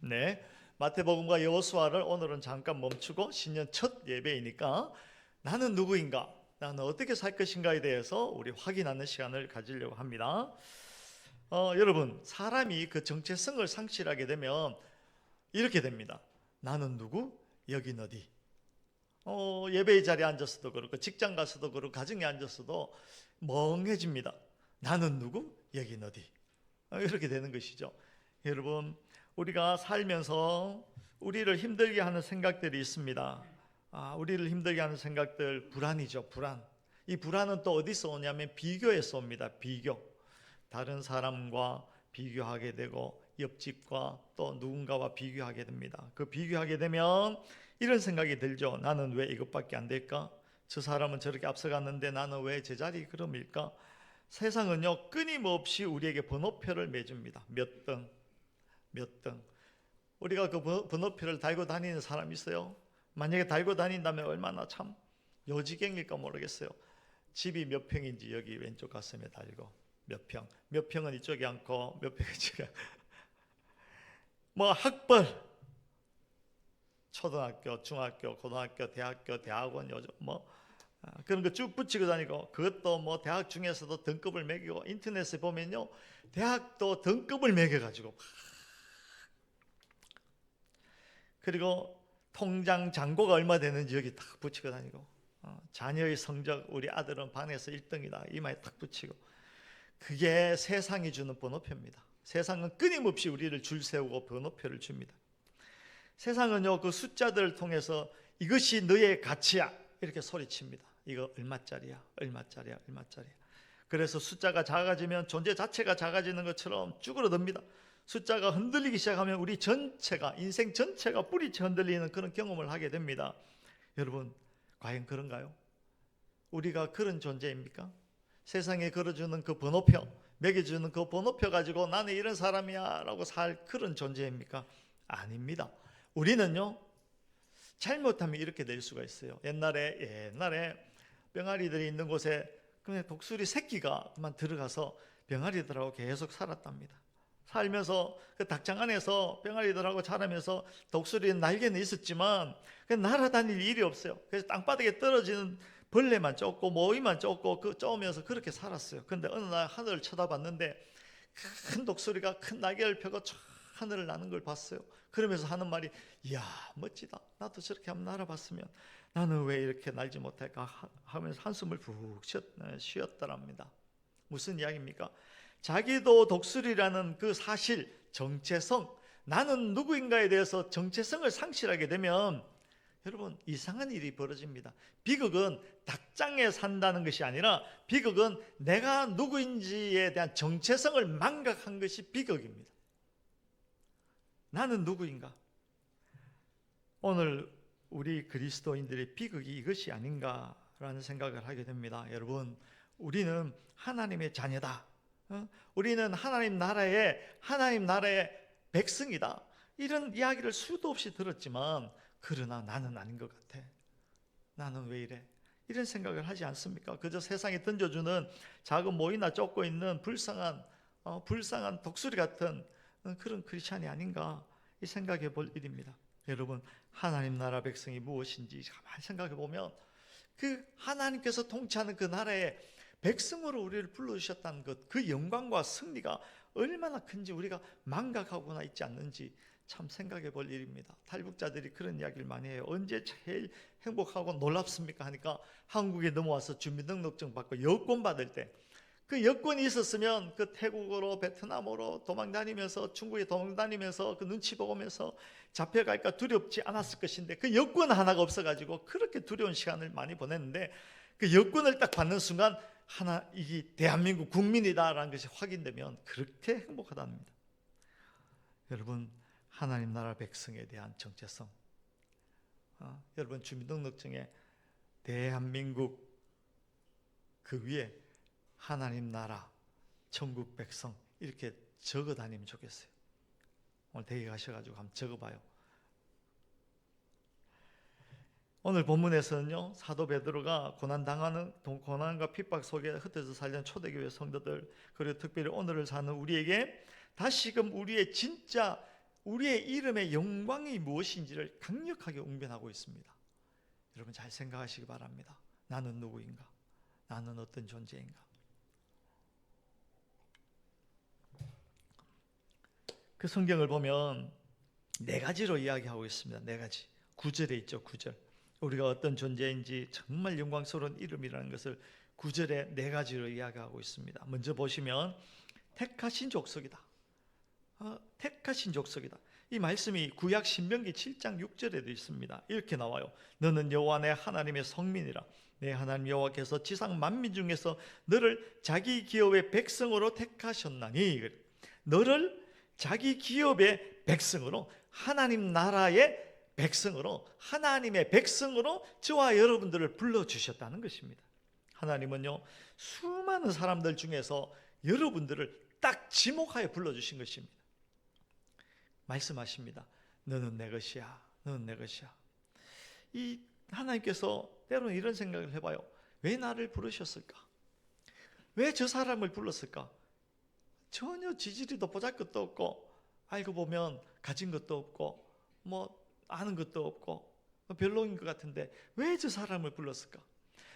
네, 마태복음과 여호수아를 오늘은 잠깐 멈추고 신년 첫 예배이니까 나는 누구인가, 나는 어떻게 살 것인가에 대해서 우리 확인하는 시간을 가지려고 합니다. 여러분, 사람이 그 정체성을 상실하게 되면 이렇게 됩니다. 나는 누구? 여긴 어디? 예배의 자리에 앉았어도 그렇고 직장 가서도 그렇고 가정에 앉았어도 멍해집니다. 나는 누구? 여긴 어디? 이렇게 되는 것이죠. 여러분, 우리가 살면서 우리를 힘들게 하는 생각들이 있습니다. 우리를 힘들게 하는 생각들, 불안이죠. 불안. 이 불안은 또 어디서 오냐면 비교에서 옵니다. 비교. 다른 사람과 비교하게 되고 옆집과 또 누군가와 비교하게 됩니다. 그 비교하게 되면 이런 생각이 들죠. 나는 왜 이것밖에 안 될까? 저 사람은 저렇게 앞서갔는데 나는 왜 제자리 그럼일까? 세상은요, 끊임없이 우리에게 번호표를 매줍니다. 몇 등, 몇 등. 우리가 그 번호표를 달고 다니는 사람이 있어요. 만약에 달고 다닌다면 얼마나 참 요지경일까 모르겠어요. 집이 몇 평인지 여기 왼쪽 가슴에 달고 몇 평, 몇 평은 이쪽에 앉고 몇 평은 이쪽에 뭐 학벌, 초등학교, 중학교, 고등학교, 대학교, 대학원, 요즘 뭐 그런 거 쭉 붙이고 다니고, 그것도 뭐 대학 중에서도 등급을 매기고, 인터넷에 보면요 대학도 등급을 매겨가지고, 그리고 통장 잔고가 얼마 되는지 여기 딱 붙이고 다니고, 자녀의 성적, 우리 아들은 반에서 1등이다 이마에 딱 붙이고. 그게 세상이 주는 번호표입니다. 세상은 끊임없이 우리를 줄 세우고 번호표를 줍니다. 세상은요 그 숫자들을 통해서 이것이 너의 가치야 이렇게 소리칩니다. 이거 얼마짜리야, 얼마짜리야, 얼마짜리야. 그래서 숫자가 작아지면 존재 자체가 작아지는 것처럼 쭈그러듭니다. 숫자가 흔들리기 시작하면 우리 전체가, 인생 전체가 뿌리째 흔들리는 그런 경험을 하게 됩니다. 여러분, 과연 그런가요? 우리가 그런 존재입니까? 세상에 걸어주는 그 번호표, 매겨주는 그 번호표 가지고 나는 이런 사람이야 라고 살 그런 존재입니까? 아닙니다. 우리는요 잘못하면 이렇게 될 수가 있어요. 옛날에 병아리들이 있는 곳에 그냥 독수리 새끼가만 들어가서 병아리들하고 계속 살았답니다. 살면서 그 닭장 안에서 병아리들하고 자라면서 독수리는 날개는 있었지만 날아다닐 일이 없어요. 그래서 땅바닥에 떨어지는 벌레만 쫓고 모이만 쫓고 쫓으면서 그렇게 살았어요. 그런데 어느 날 하늘을 쳐다봤는데 큰 독수리가 큰 날개를 펴고 쫙 하늘을 나는 걸 봤어요. 그러면서 하는 말이, 이야 멋지다, 나도 저렇게 한번 날아봤으면 나는 왜 이렇게 날지 못할까 하면서 한숨을 푹 쉬었더랍니다. 무슨 이야기입니까? 자기도 독수리라는 그 사실, 정체성, 나는 누구인가에 대해서 정체성을 상실하게 되면 여러분 이상한 일이 벌어집니다. 비극은 닭장에 산다는 것이 아니라 비극은 내가 누구인지에 대한 정체성을 망각한 것이 비극입니다. 나는 누구인가? 오늘 우리 그리스도인들의 비극이 이것이 아닌가라는 생각을 하게 됩니다. 여러분, 우리는 하나님의 자녀다. 우리는 하나님 나라의 백성이다. 이런 이야기를 수도 없이 들었지만, 그러나 나는 아닌 것 같아. 나는 왜 이래? 이런 생각을 하지 않습니까? 그저 세상에 던져주는 작은 모이나 쫓고 있는 불쌍한 독수리 같은 그런 크리스찬이 아닌가, 이 생각해 볼 일입니다. 여러분, 하나님 나라 백성이 무엇인지 가만히 생각해 보면 그 하나님께서 통치하는 그 나라의 백성으로 우리를 불러주셨다는 것, 그 영광과 승리가 얼마나 큰지 우리가 망각하고나 있지 않는지 참 생각해 볼 일입니다. 탈북자들이 그런 이야기를 많이 해요. 언제 제일 행복하고 놀랍습니까? 하니까 한국에 넘어와서 주민등록증 받고 여권 받을 때, 그 여권이 있었으면 그 태국으로 베트남으로 도망다니면서, 중국에 도망다니면서 그 눈치 보면서 잡혀갈까 두렵지 않았을 것인데, 그 여권 하나가 없어가지고 그렇게 두려운 시간을 많이 보냈는데, 그 여권을 딱 받는 순간 이게 대한민국 국민이다라는 것이 확인되면 그렇게 행복하답니다. 여러분, 하나님 나라 백성에 대한 정체성, 여러분 주민등록증에 대한민국 그 위에 하나님 나라, 천국 백성 이렇게 적어 다니면 좋겠어요. 오늘 댁에 가셔가지고 한번 적어봐요. 오늘 본문에서는요, 사도 베드로가 고난과 핍박 속에 흩어져 살던 초대교회 성도들, 그리고 특별히 오늘을 사는 우리에게 다시금 우리의 진짜 우리의 이름의 영광이 무엇인지를 강력하게 웅변하고 있습니다. 여러분 잘 생각하시기 바랍니다. 나는 누구인가? 나는 어떤 존재인가? 그 성경을 보면 네 가지로 이야기하고 있습니다. 네 가지. 9절에 있죠. 9절. 우리가 어떤 존재인지 정말 영광스러운 이름이라는 것을 9절에 네 가지로 이야기하고 있습니다. 먼저 보시면 택하신 족속이다. 택하신 족속이다. 이 말씀이 구약 신명기 7장 6절에도 있습니다. 이렇게 나와요. 너는 여호와 내 하나님의 성민이라. 내 하나님 여호와께서 지상 만민 중에서 너를 자기 기업의 백성으로 택하셨나니. 너를 자기 기업의 백성으로, 하나님 나라의 백성으로, 하나님의 백성으로 저와 여러분들을 불러주셨다는 것입니다. 하나님은요, 수많은 사람들 중에서 여러분들을 딱 지목하여 불러주신 것입니다. 말씀하십니다. 너는 내 것이야. 너는 내 것이야. 이 하나님께서 때로는 이런 생각을 해봐요. 왜 나를 부르셨을까? 왜 저 사람을 불렀을까? 전혀 지지리도 보잘것도 없고, 알고 보면 가진 것도 없고, 뭐 아는 것도 없고, 별로인 것 같은데 왜 저 사람을 불렀을까?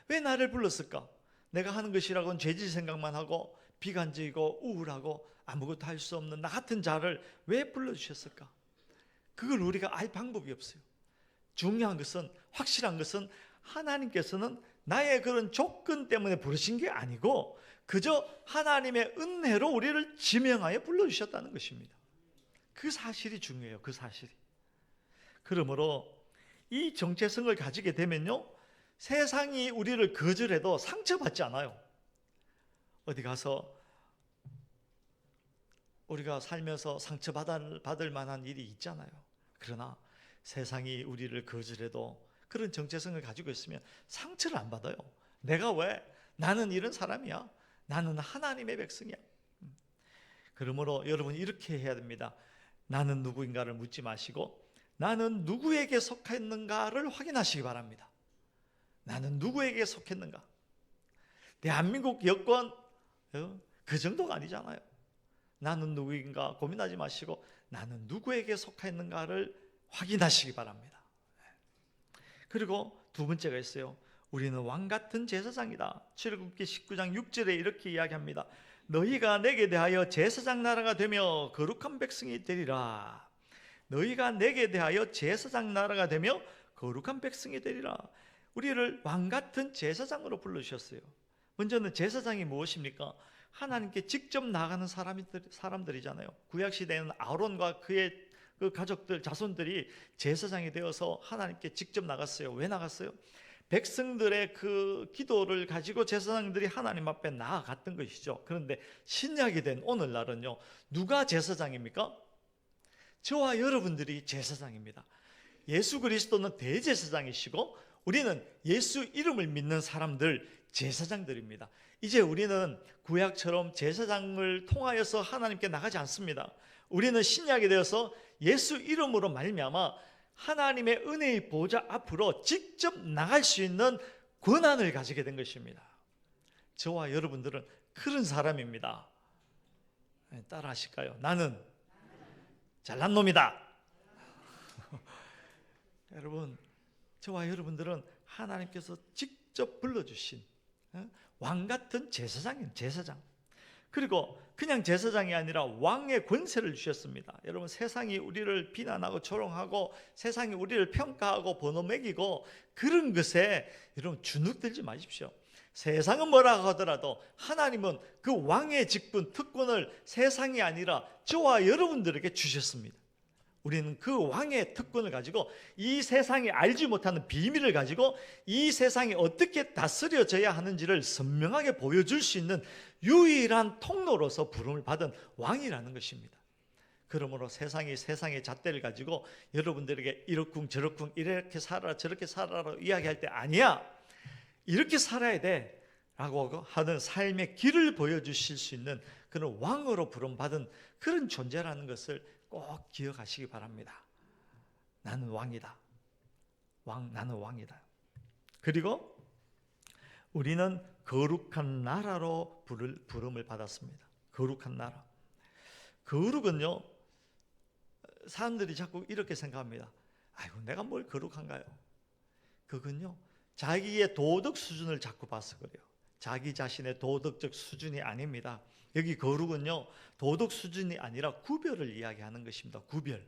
왜 나를 불렀을까? 내가 하는 것이라고는 죄질 생각만 하고 비관적이고 우울하고 아무것도 할 수 없는 나 같은 자를 왜 불러주셨을까? 그걸 우리가 알 방법이 없어요. 중요한 것은, 확실한 것은 하나님께서는 나의 그런 조건 때문에 부르신 게 아니고 그저 하나님의 은혜로 우리를 지명하여 불러주셨다는 것입니다. 그 사실이 중요해요. 그 사실이. 그러므로 이 정체성을 가지게 되면요, 세상이 우리를 거절해도 상처받지 않아요. 어디 가서 우리가 살면서 상처받을 만한 일이 있잖아요. 그러나 세상이 우리를 거절해도 그런 정체성을 가지고 있으면 상처를 안 받아요. 내가 왜? 나는 이런 사람이야. 나는 하나님의 백성이야. 그러므로 여러분 이렇게 해야 됩니다. 나는 누구인가를 묻지 마시고 나는 누구에게 속했는가를 확인하시기 바랍니다. 나는 누구에게 속했는가? 대한민국 여권 그 정도가 아니잖아요. 나는 누구인가 고민하지 마시고 나는 누구에게 속했는가를 확인하시기 바랍니다. 그리고 두 번째가 있어요. 우리는 왕같은 제사장이다. 출애굽기 19장 6절에 이렇게 이야기합니다. 너희가 내게 대하여 제사장 나라가 되며 거룩한 백성이 되리라. 너희가 내게 대하여 제사장 나라가 되며 거룩한 백성이 되리라. 우리를 왕같은 제사장으로 불러주셨어요. 먼저는 제사장이 무엇입니까? 하나님께 직접 나가는 사람들이잖아요. 구약시대에는 아론과 그의 그 가족들, 자손들이 제사장이 되어서 하나님께 직접 나갔어요. 왜 나갔어요? 백성들의 그 기도를 가지고 제사장들이 하나님 앞에 나아갔던 것이죠. 그런데 신약이 된 오늘날은요, 누가 제사장입니까? 저와 여러분들이 제사장입니다. 예수 그리스도는 대제사장이시고 우리는 예수 이름을 믿는 사람들, 제사장들입니다. 이제 우리는 구약처럼 제사장을 통하여서 하나님께 나가지 않습니다. 우리는 신약이 되어서 예수 이름으로 말미암아 하나님의 은혜의 보좌 앞으로 직접 나갈 수 있는 권한을 가지게 된 것입니다. 저와 여러분들은 그런 사람입니다. 따라 하실까요? 나는 잘난 놈이다. 여러분, 저와 여러분들은 하나님께서 직접 불러주신 왕같은 제사장이에요. 제사장. 그리고 그냥 제사장이 아니라 왕의 권세를 주셨습니다. 여러분, 세상이 우리를 비난하고 조롱하고 세상이 우리를 평가하고 번호 매기고 그런 것에 여러분 주눅들지 마십시오. 세상은 뭐라고 하더라도 하나님은 그 왕의 직분, 특권을 세상이 아니라 저와 여러분들에게 주셨습니다. 우리는 그 왕의 특권을 가지고 이 세상이 알지 못하는 비밀을 가지고 이 세상이 어떻게 다스려져야 하는지를 선명하게 보여줄 수 있는 유일한 통로로서 부름을 받은 왕이라는 것입니다. 그러므로 세상이 세상의 잣대를 가지고 여러분들에게 이렇쿵 저렇쿵 이렇게 살아라 저렇게 살아라 이야기할 때 아니야, 이렇게 살아야 돼 라고 하는 삶의 길을 보여주실 수 있는 그런 왕으로 부름받은 그런 존재라는 것을 꼭 기억하시기 바랍니다. 나는 왕이다. 나는 왕이다. 그리고 우리는 거룩한 나라로 부름을 받았습니다. 거룩한 나라. 거룩은요, 사람들이 자꾸 이렇게 생각합니다. 아이고, 내가 뭘 거룩한가요? 그건요, 자기의 도덕 수준을 자꾸 봐서 그래요. 자기 자신의 도덕적 수준이 아닙니다. 여기 거룩은요, 도덕 수준이 아니라 구별을 이야기하는 것입니다. 구별.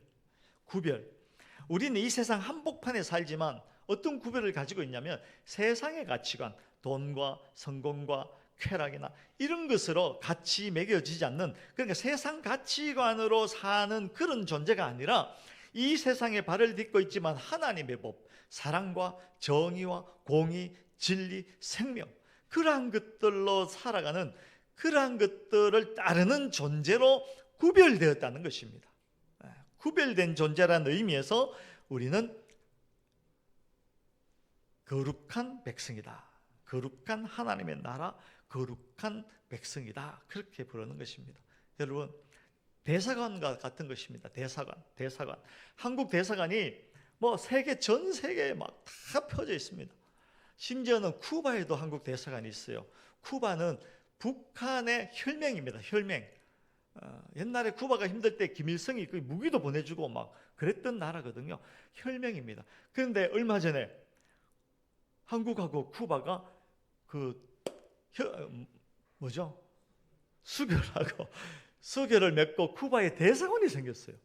우리는 이 세상 한복판에 살지만 어떤 구별을 가지고 있냐면 세상의 가치관, 돈과 성공과 쾌락이나 이런 것으로 같이 매겨지지 않는, 그러니까 세상 가치관으로 사는 그런 존재가 아니라 이 세상에 발을 딛고 있지만 하나님의 법, 사랑과 정의와 공의, 진리, 생명, 그러한 것들로 살아가는, 그러한 것들을 따르는 존재로 구별되었다는 것입니다. 구별된 존재라는 의미에서 우리는 거룩한 백성이다, 거룩한 하나님의 나라, 거룩한 백성이다, 그렇게 부르는 것입니다. 여러분, 대사관과 같은 것입니다. 대사관. 한국 대사관이 뭐 전 세계에 막 다 펴져 있습니다. 심지어는 쿠바에도 한국 대사관이 있어요. 쿠바는 북한의 혈맹입니다. 혈맹. 옛날에 쿠바가 힘들 때 김일성이 그 무기도 보내주고 막 그랬던 나라거든요. 혈맹입니다. 그런데 얼마 전에 한국하고 쿠바가 수교를 맺고 쿠바에 대사관이 생겼어요.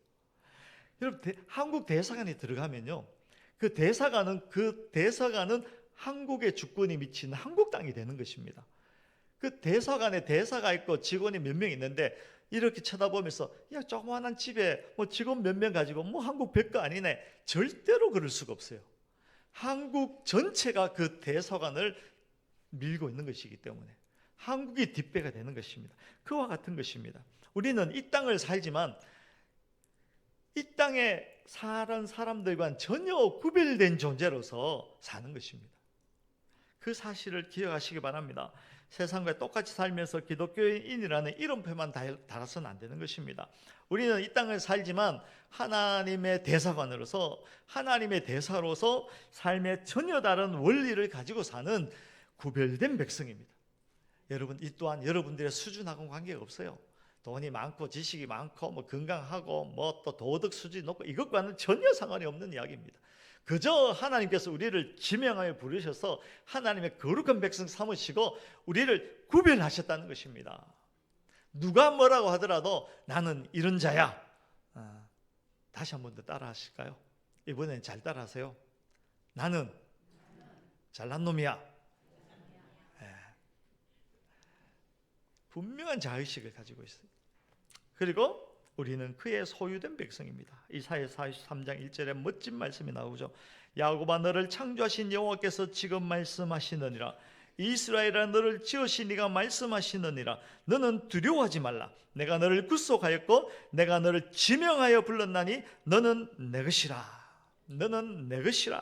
여러분, 한국 대사관에 들어가면요, 그 대사관은 한국의 주권이 미치는 한국 땅이 되는 것입니다. 그 대사관에 대사가 있고 직원이 몇 명 있는데 이렇게 쳐다보면서 야, 조그마한 집에 뭐 직원 몇 명 가지고 뭐 한국 별거 아니네, 절대로 그럴 수가 없어요. 한국 전체가 그 대사관을 밀고 있는 것이기 때문에 한국이 뒷배가 되는 것입니다. 그와 같은 것입니다. 우리는 이 땅을 살지만 이 땅에 사는 사람들과는 전혀 구별된 존재로서 사는 것입니다. 그 사실을 기억하시기 바랍니다. 세상과 똑같이 살면서 기독교인이라는 이름표만 달아서는 안 되는 것입니다. 우리는 이 땅을 살지만 하나님의 대사관으로서, 하나님의 대사로서 삶의 전혀 다른 원리를 가지고 사는 구별된 백성입니다. 여러분, 이 또한 여러분들의 수준하고는 관계가 없어요. 돈이 많고 지식이 많고 뭐 건강하고 뭐 또 도덕 수준이 높고 이것과는 전혀 상관이 없는 이야기입니다. 그저 하나님께서 우리를 지명하여 부르셔서 하나님의 거룩한 백성 삼으시고 우리를 구별하셨다는 것입니다. 누가 뭐라고 하더라도 나는 이런 자야. 다시 한 번 더 따라 하실까요? 이번엔 잘 따라 하세요. 나는 잘난 놈이야. 분명한 자의식을 가지고 있어요. 그리고 우리는 그의 소유된 백성입니다. 이사야 43장 1절에 멋진 말씀이 나오죠. 야곱아, 너를 창조하신 여호와께서 지금 말씀하시느니라. 이스라엘아, 너를 지으신 이가 말씀하시느니라. 너는 두려워하지 말라. 내가 너를 구속하였고 내가 너를 지명하여 불렀나니 너는 내 것이라. 너는 내 것이라.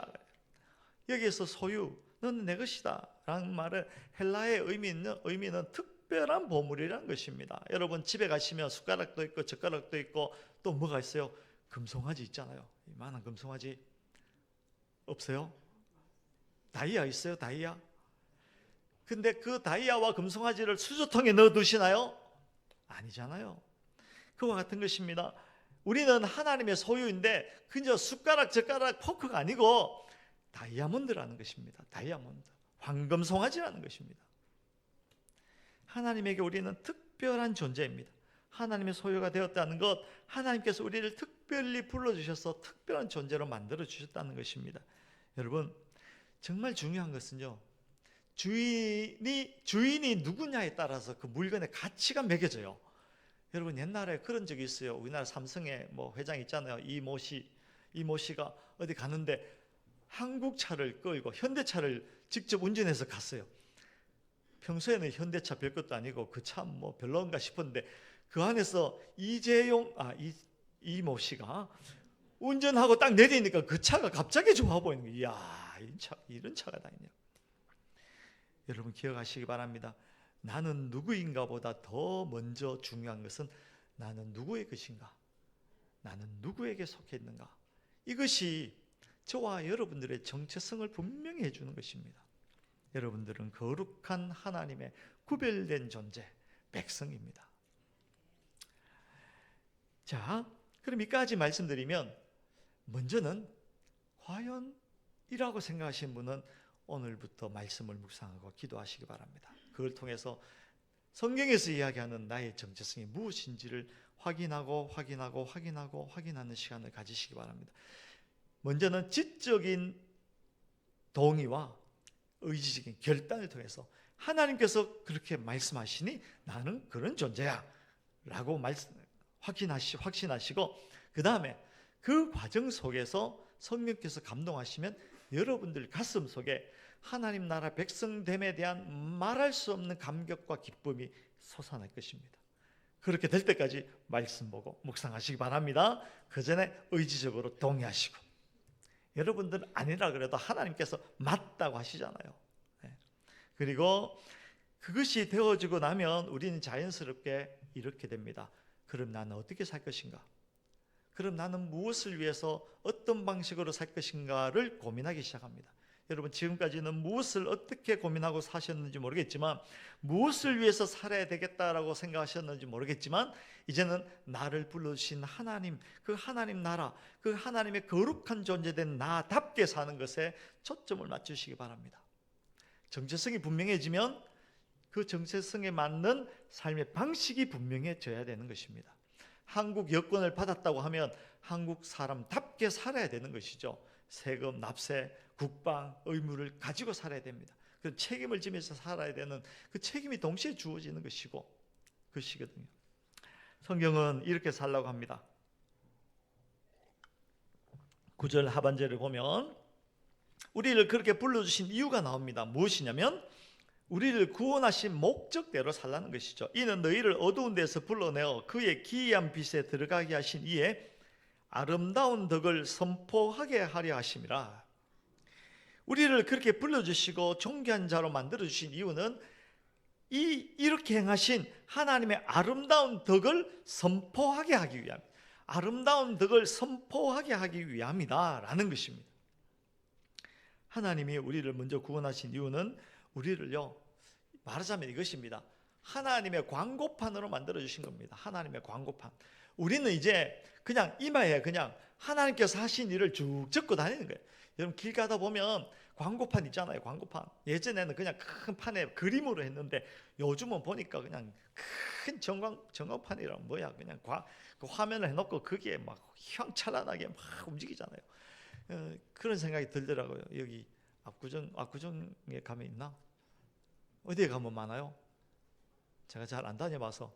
여기에서 소유, 너는 내 것이다 라는 말은 헬라의 의미는 특별한 보물이라는 것입니다. 여러분, 집에 가시면 숟가락도 있고 젓가락도 있고 또 뭐가 있어요? 금송아지 있잖아요. 이만한 금송아지 없어요? 다이아 있어요? 다이아? 근데 그 다이아와 금송아지를 수저통에 넣어 두시나요? 아니잖아요. 그와 같은 것입니다. 우리는 하나님의 소유인데 그저 숟가락, 젓가락, 포크가 아니고 다이아몬드라는 것입니다. 다이아몬드, 황금송아지라는 것입니다. 하나님에게 우리는 특별한 존재입니다. 하나님의 소유가 되었다는 것, 하나님께서 우리를 특별히 불러주셔서 특별한 존재로 만들어주셨다는 것입니다. 여러분, 정말 중요한 것은요, 주인이 누구냐에 따라서 그 물건의 가치가 매겨져요. 여러분, 옛날에 그런 적이 있어요. 우리나라 삼성의 회장 있잖아요. 이모 씨가 어디 가는데 한국 차를 끌고 현대차를 직접 운전해서 갔어요. 평소에는 현대차 별것도 아니고 그 차 별론가 싶었는데 그 안에서 이모 씨가 운전하고 딱 내리니까 그 차가 갑자기 좋아 보이는 거예요. 이야, 이런 차가 다 있냐. 여러분, 기억하시기 바랍니다. 나는 누구인가 보다 더 먼저 중요한 것은 나는 누구의 것인가, 나는 누구에게 속해 있는가, 이것이 저와 여러분들의 정체성을 분명히 해주는 것입니다. 여러분들은 거룩한 하나님의 구별된 존재, 백성입니다. 자, 그럼 이까지 말씀드리면 먼저는 과연 이라고 생각하시는 분은 오늘부터 말씀을 묵상하고 기도하시기 바랍니다. 그걸 통해서 성경에서 이야기하는 나의 정체성이 무엇인지를 확인하는 시간을 가지시기 바랍니다. 먼저는 지적인 동의와 의지적인 결단을 통해서 하나님께서 그렇게 말씀하시니 나는 그런 존재야 라고 확신하시고, 그 다음에 그 과정 속에서 성령께서 감동하시면 여러분들 가슴 속에 하나님 나라 백성됨에 대한 말할 수 없는 감격과 기쁨이 솟아날 것입니다. 그렇게 될 때까지 말씀 보고 묵상하시기 바랍니다. 그 전에 의지적으로 동의하시고, 여러분들은 아니라 그래도 하나님께서 맞다고 하시잖아요. 그리고 그것이 되어지고 나면 우리는 자연스럽게 이렇게 됩니다. 그럼 나는 어떻게 살 것인가? 그럼 나는 무엇을 위해서 어떤 방식으로 살 것인가를 고민하기 시작합니다. 여러분, 지금까지는 무엇을 어떻게 고민하고 사셨는지 모르겠지만, 무엇을 위해서 살아야 되겠다라고 생각하셨는지 모르겠지만, 이제는 나를 불러주신 하나님, 그 하나님 나라, 그 하나님의 거룩한 존재된 나답게 사는 것에 초점을 맞추시기 바랍니다. 정체성이 분명해지면 그 정체성에 맞는 삶의 방식이 분명해져야 되는 것입니다. 한국 여권을 받았다고 하면 한국 사람답게 살아야 되는 것이죠. 세금, 납세, 국방, 의무를 가지고 살아야 됩니다. 그 책임을 지면서 살아야 되는 그 책임이 동시에 주어지는 것이거든요. 성경은 이렇게 살라고 합니다. 9절 하반절을 보면 우리를 그렇게 불러주신 이유가 나옵니다. 무엇이냐면 우리를 구원하신 목적대로 살라는 것이죠. 이는 너희를 어두운 데서 불러내어 그의 기이한 빛에 들어가게 하신 이에 아름다운 덕을 선포하게 하려 하심이라. 우리를 그렇게 불러주시고 존귀한 자로 만들어주신 이유는 이렇게 행하신 하나님의 아름다운 덕을 선포하게 하기 위함, 아름다운 덕을 선포하게 하기 위함이다 라는 것입니다. 하나님이 우리를 먼저 구원하신 이유는 우리를요, 말하자면 이것입니다. 하나님의 광고판으로 만들어주신 겁니다. 하나님의 광고판. 우리는 이제 그냥 이마에 그냥 하나님께서 하신 일을 쭉 적고 다니는 거예요. 여러분, 길 가다 보면 광고판 있잖아요. 광고판. 예전에는 그냥 큰 판에 그림으로 했는데 요즘은 보니까 그냥 큰 전광판이랑 뭐야, 그냥 그 화면을 해놓고 거기에 막 휘황찬란하게 막 움직이잖아요. 그런 생각이 들더라고요. 여기 압구정에 가면 있나? 어디에 가면 많아요? 제가 잘 안 다녀봐서.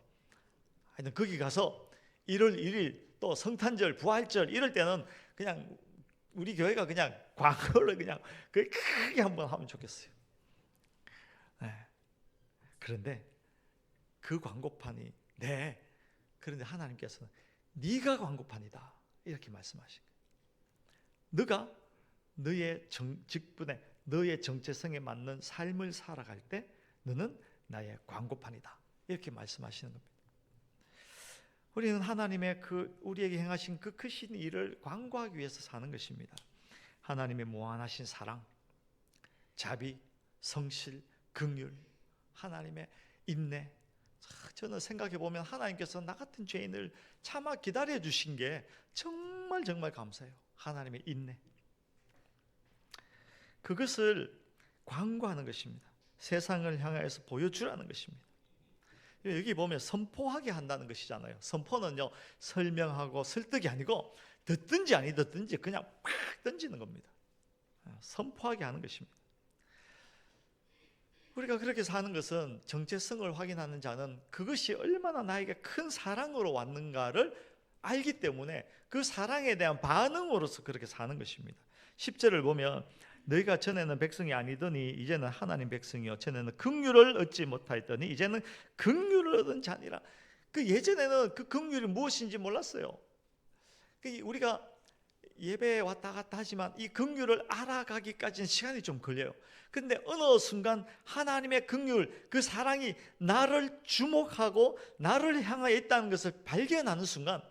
하여튼 거기 가서 1월 1일 또 성탄절, 부활절 이럴 때는 그냥 우리 교회가 그냥 광고를 그냥 크게 한번 하면 좋겠어요. 그런데 그 광고판이 그런데 하나님께서는 네가 광고판이다 이렇게 말씀하신 거예요. 너가 너의 직분에 너의 정체성에 맞는 삶을 살아갈 때 너는 나의 광고판이다 이렇게 말씀하시는 겁니다. 우리는 하나님의 우리에게 행하신 그 크신 일을 광고하기 위해서 사는 것입니다. 하나님의 무한하신 사랑, 자비, 성실, 긍휼, 하나님의 인내. 저는 생각해 보면 하나님께서 나 같은 죄인을 참아 기다려 주신 게 정말 감사해요. 하나님의 인내. 그것을 광고하는 것입니다. 세상을 향해서 보여주라는 것입니다. 여기 보면 선포하게 한다는 것이잖아요. 선포는요, 설명하고 설득이 아니고 듣든지 아니 듣든지 그냥 팍 던지는 겁니다. 선포하게 하는 것입니다. 우리가 그렇게 사는 것은 정체성을 확인하는 자는 그것이 얼마나 나에게 큰 사랑으로 왔는가를 알기 때문에 그 사랑에 대한 반응으로서 그렇게 사는 것입니다. 10절을 보면 너희가 전에는 백성이 아니더니 이제는 하나님 백성이요 전에는 긍휼을 얻지 못하였더니 이제는 긍휼을 얻은 자니라. 그 예전에는 그 긍휼이 무엇인지 몰랐어요. 우리가 예배에 왔다 갔다 하지만 이 긍휼을 알아가기까지는 시간이 좀 걸려요. 근데 어느 순간 하나님의 긍휼, 그 사랑이 나를 주목하고 나를 향하여 있다는 것을 발견하는 순간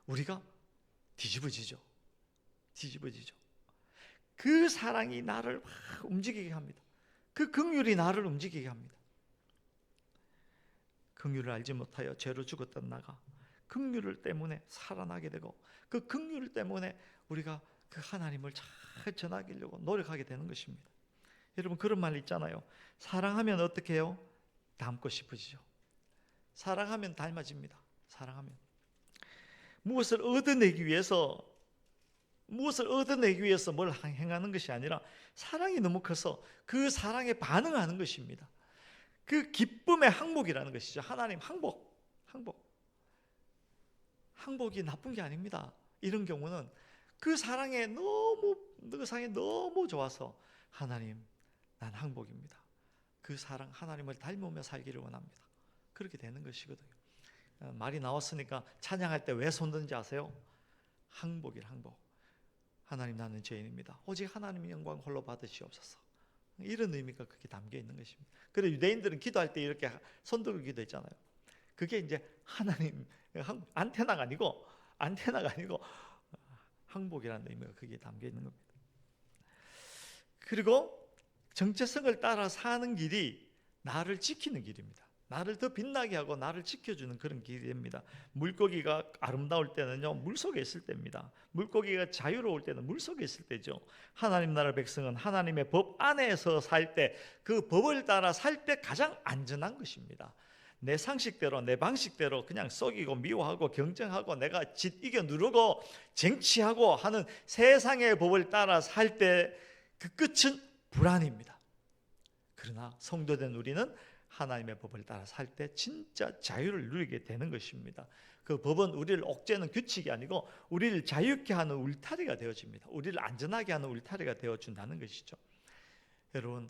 우리가 뒤집어지죠. 그 사랑이 나를 확 움직이게 합니다. 그 긍휼이 나를 움직이게 합니다. 긍휼을 알지 못하여 죄로 죽었던 나가 긍휼을 때문에 살아나게 되고, 그 긍휼 때문에 우리가 그 하나님을 잘 전하려고 노력하게 되는 것입니다. 여러분, 그런 말 있잖아요. 사랑하면 어떻게 해요? 닮고 싶어지죠. 사랑하면 닮아집니다. 사랑하면 무엇을 얻어내기 위해서 뭘 행하는 것이 아니라 사랑이 너무 커서 그 사랑에 반응하는 것입니다. 그 기쁨의 항복이라는 것이죠. 하나님 항복이 나쁜 게 아닙니다. 이런 경우는 그 사랑에 너무 좋아서 하나님, 난 항복입니다. 그 사랑, 하나님을 닮으며 살기를 원합니다. 그렇게 되는 것이거든요. 말이 나왔으니까 찬양할 때 왜 손드는지 아세요? 항복이라, 항복. 하나님, 나는 죄인입니다. 오직 하나님의 영광 홀로 받으시옵소서. 이런 의미가 그게 담겨 있는 것입니다. 그래서 유대인들은 기도할 때 이렇게 손들고 기도했잖아요. 그게 이제 하나님 안테나가 아니고 항복이라는 의미가 그게 담겨 있는 겁니다. 그리고 정체성을 따라 사는 길이 나를 지키는 길입니다. 나를 더 빛나게 하고 나를 지켜주는 그런 길입니다. 물고기가 아름다울 때는요, 물속에 있을 때입니다. 물고기가 자유로울 때는 물속에 있을 때죠. 하나님 나라 백성은 하나님의 법 안에서 살 때, 그 법을 따라 살 때 가장 안전한 것입니다. 내 상식대로, 내 방식대로 그냥 속이고 미워하고 경쟁하고 내가 이겨 누르고 쟁취하고 하는 세상의 법을 따라 살 때 그 끝은 불안입니다. 그러나 성도된 우리는 하나님의 법을 따라 살 때 진짜 자유를 누리게 되는 것입니다. 그 법은 우리를 옥죄는 규칙이 아니고 우리를 자유케 하는 울타리가 되어집니다. 우리를 안전하게 하는 울타리가 되어준다는 것이죠. 여러분,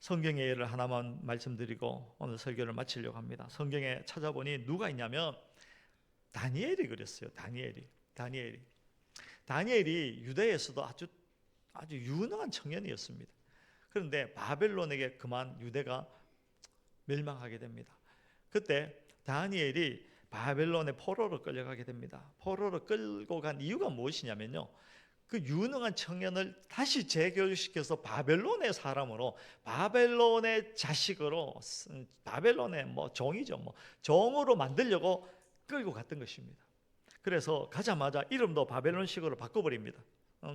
성경의 예를 하나만 말씀드리고 오늘 설교를 마치려고 합니다. 성경에 찾아보니 누가 있냐면 다니엘이 그랬어요. 다니엘이 유대에서도 아주 유능한 청년이었습니다. 그런데 바벨론에게 그만 유대가 멸망하게 됩니다. 그때 다니엘이 바벨론의 포로로 끌려가게 됩니다. 포로로 끌고 간 이유가 무엇이냐면요, 그 유능한 청년을 다시 재교육시켜서 바벨론의 사람으로, 바벨론의 자식으로, 바벨론의 종으로 만들려고 끌고 갔던 것입니다. 그래서 가자마자 이름도 바벨론식으로 바꿔버립니다.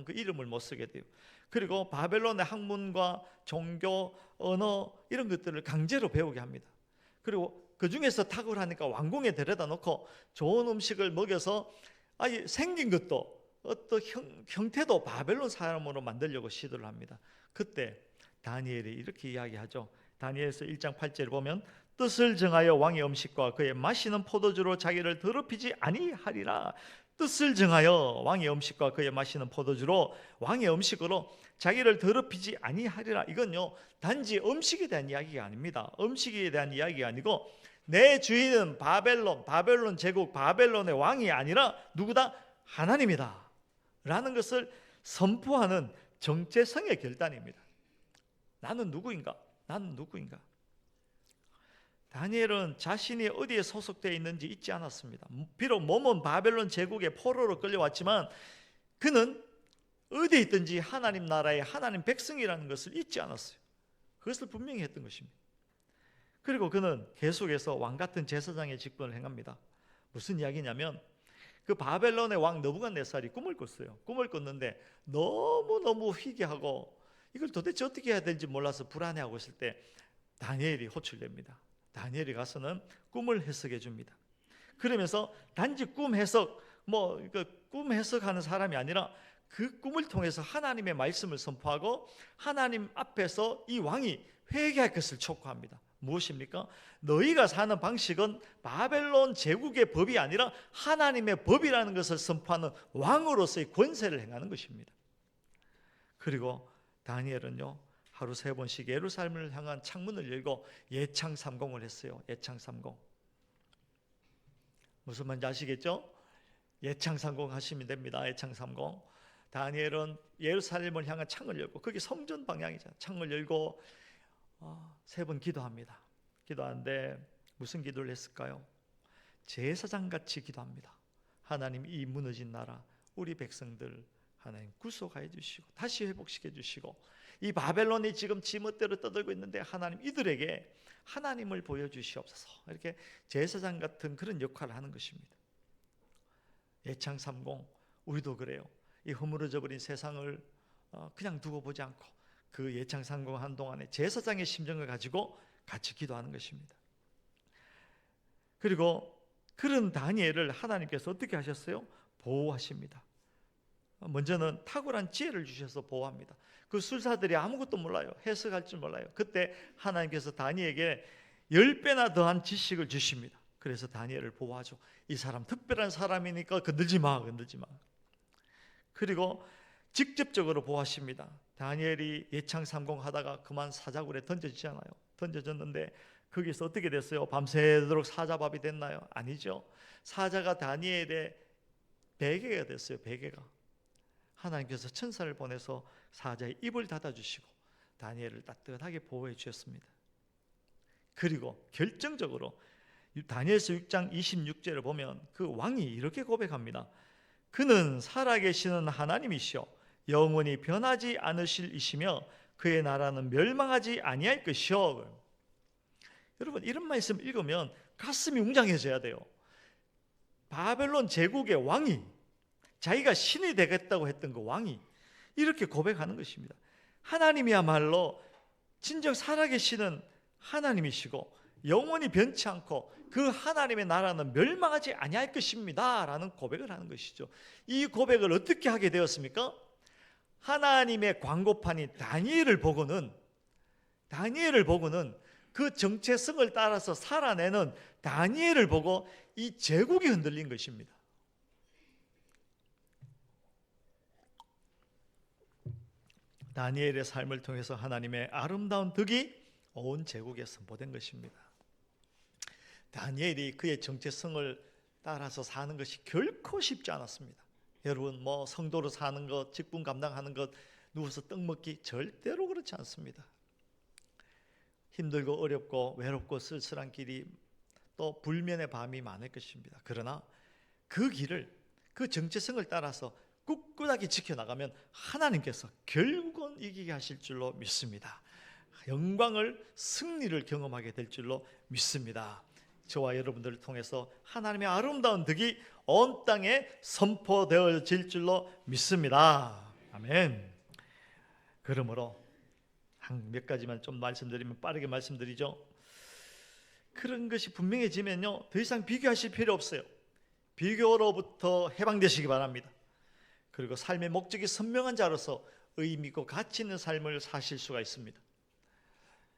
그 이름을 못 쓰게 돼요. 그리고 바벨론의 학문과 종교, 언어 이런 것들을 강제로 배우게 합니다. 그리고 그 중에서 탁월하니까 왕궁에 데려다 놓고 좋은 음식을 먹여서 아예 생긴 것도 어떤 형태도 바벨론 사람으로 만들려고 시도를 합니다. 그때 다니엘이 이렇게 이야기하죠. 다니엘서 1장 8절을 보면 뜻을 정하여 왕의 음식과 그의 마시는 포도주로 자기를 더럽히지 아니하리라. 뜻을 정하여 왕의 음식과 그의 마시는 포도주로, 왕의 음식으로 자기를 더럽히지 아니하리라. 이건요, 단지 음식에 대한 이야기가 아닙니다. 음식에 대한 이야기가 아니고 내 주인은 바벨론 제국, 바벨론의 왕이 아니라 누구다? 하나님이다 라는 것을 선포하는 정체성의 결단입니다. 나는 누구인가? 다니엘은 자신이 어디에 소속되어 있는지 잊지 않았습니다. 비록 몸은 바벨론 제국의 포로로 끌려왔지만 그는 어디에 있든지 하나님 나라의 하나님 백성이라는 것을 잊지 않았어요. 그것을 분명히 했던 것입니다. 그리고 그는 계속해서 왕같은 제사장의 직분을 행합니다. 무슨 이야기냐면 그 바벨론의 왕 느부갓네살이 꿈을 꿨어요. 꿈을 꿨는데 너무너무 희귀하고 이걸 도대체 어떻게 해야 될지 몰라서 불안해하고 있을 때 다니엘이 호출됩니다. 다니엘이 가서는 꿈을 해석해 줍니다. 그러면서 단지 꿈 해석하는 사람이 아니라 그 꿈을 통해서 하나님의 말씀을 선포하고 하나님 앞에서 이 왕이 회개할 것을 촉구합니다. 무엇입니까? 너희가 사는 방식은 바벨론 제국의 법이 아니라 하나님의 법이라는 것을 선포하는 왕으로서의 권세를 행하는 것입니다. 그리고 다니엘은요, 하루 3번씩 예루살렘을 향한 창문을 열고 예창삼공을 했어요. 예창삼공. 무슨 말인지 아시겠죠? 예창삼공 하시면 됩니다. 예창삼공. 다니엘은 예루살렘을 향한 창을 열고, 거기 성전 방향이잖아요. 창을 열고 3번 기도합니다. 기도하는데 무슨 기도를 했을까요? 제사장같이 기도합니다. 하나님, 이 무너진 나라 우리 백성들 하나님 구속하여 주시고 다시 회복시켜 주시고, 이 바벨론이 지금 지멋대로 떠들고 있는데 하나님 이들에게 하나님을 보여주시옵소서. 이렇게 제사장 같은 그런 역할을 하는 것입니다. 예창3공, 우리도 그래요. 이 허물어져 버린 세상을 그냥 두고 보지 않고 그 예창3공 한동안에 제사장의 심정을 가지고 같이 기도하는 것입니다. 그리고 그런 다니엘을 하나님께서 어떻게 하셨어요? 보호하십니다. 먼저는 탁월한 지혜를 주셔서 보호합니다. 그 술사들이 아무것도 몰라요. 해석할 줄 몰라요. 그때 하나님께서 다니엘에게 10배나 더한 지식을 주십니다. 그래서 다니엘을 보호하죠. 이 사람 특별한 사람이니까 건들지 마. 그리고 직접적으로 보호하십니다. 다니엘이 예창3공 하다가 그만 사자굴에 던져지잖아요. 던져졌는데 거기서 어떻게 됐어요? 밤새도록 사자밥이 됐나요? 아니죠. 사자가 다니엘의 베개가 됐어요. 베개가. 하나님께서 천사를 보내서 사자의 입을 닫아주시고 다니엘을 따뜻하게 보호해 주셨습니다. 그리고 결정적으로 다니엘서 6장 26절을 보면 그 왕이 이렇게 고백합니다. 그는 살아계시는 하나님이시여 영원히 변하지 않으실 이시며 그의 나라는 멸망하지 아니할 것이요. 여러분, 이런 말씀 읽으면 가슴이 웅장해져야 돼요. 바벨론 제국의 왕이, 자기가 신이 되겠다고 했던 그 왕이 이렇게 고백하는 것입니다. 하나님이야말로 진정 살아계시는 하나님이시고 영원히 변치 않고 그 하나님의 나라는 멸망하지 아니할 것입니다 라는 고백을 하는 것이죠. 이 고백을 어떻게 하게 되었습니까? 하나님의 광고판인 다니엘을 보고는 그 정체성을 따라서 살아내는 다니엘을 보고 이 제국이 흔들린 것입니다. 다니엘의 삶을 통해서 하나님의 아름다운 덕이 온 제국에 선포된 것입니다. 다니엘이 그의 정체성을 따라서 사는 것이 결코 쉽지 않았습니다. 여러분, 성도로 사는 것, 직분 감당하는 것, 누워서 떡 먹기 절대로 그렇지 않습니다. 힘들고 어렵고 외롭고 쓸쓸한 길이 또 불면의 밤이 많을 것입니다. 그러나 그 길을, 그 정체성을 따라서 꿋꿋하게 지켜나가면 하나님께서 결국은 이기게 하실 줄로 믿습니다. 영광을, 승리를 경험하게 될 줄로 믿습니다. 저와 여러분들을 통해서 하나님의 아름다운 덕이 온 땅에 선포되어질 줄로 믿습니다. 아멘. 그러므로 몇 가지만 좀 말씀드리면, 빠르게 말씀드리죠. 그런 것이 분명해지면요, 더 이상 비교하실 필요 없어요. 비교로부터 해방되시기 바랍니다. 그리고 삶의 목적이 선명한 자로서 의미 있고 가치 있는 삶을 사실 수가 있습니다.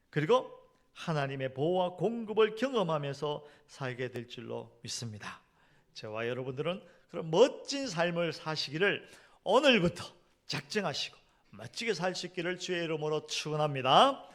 그리고 하나님의 보호와 공급을 경험하면서 살게 될 줄로 믿습니다. 저와 여러분들은 그런 멋진 삶을 사시기를 오늘부터 작정하시고 멋지게 살 수 있기를 주의 이름으로 축원합니다.